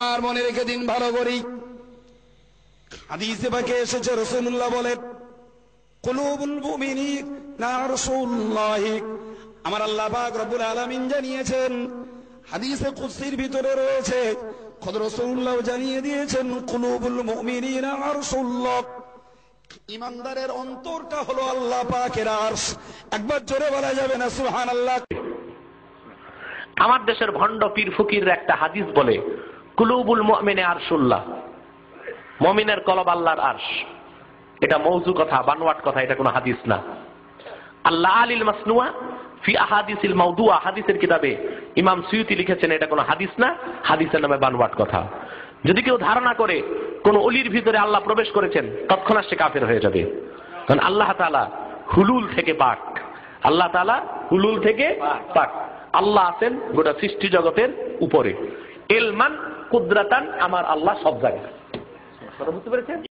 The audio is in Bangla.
আর মনে রেখে দিন ভালো করি, হাদিসে পাকে এসেছে রাসূলুল্লাহ বলেন, কুলুবুল মুমিনিনা রাসূলুল্লাহ, আমার আল্লাহ পাক রব্বুল আলামিন জানিয়েছেন, হাদিসে কুদসির ভিতরে রয়েছে, খোদ রাসূলুল্লাহ জানিয়ে দিয়েছেন, কুলুবুল মুমিনিনা রাসূলুল্লাহ, ঈমানদারের অন্তরটা হলো আল্লাহ পাকের আরশ। একবার জোরে বলা যাবে না সুবহানাল্লাহ? আমার দেশের ভণ্ড পীর ফকির একটা হাদিস বলে, কুলুবুল মুমিনে আরশুল্লাহ, মুমিনের কলব আল্লাহর আরশ। এটা মওযু কথা, বানোয়াট কথা, এটা কোনো হাদিস না। আল্লাহ আলিল মাসনুয়া ফি আহাদিসিল মাওদুয়া, হাদিসের কিতাবে ইমাম সুয়ুতি লিখেছেন এটা কোনো হাদিস না, হাদিসের নামে বানোয়াট কথা। যদি কেউ ধারণা করে কোন অলির ভিতরে আল্লাহ প্রবেশ করেছেন, তৎক্ষণাৎ সে কাফের হয়ে যাবে। কারণ আল্লাহ তাআলা হুলুল থেকে পাক, আল্লাহ তাআলা হুলুল থেকে পাক। আল্লাহ আছেন গোটা সৃষ্টি জগতের উপরে, ইলমান কুদরাতান, আমার আল্লাহ সব জায়গায়। কথা বুঝতে পেরেছেন?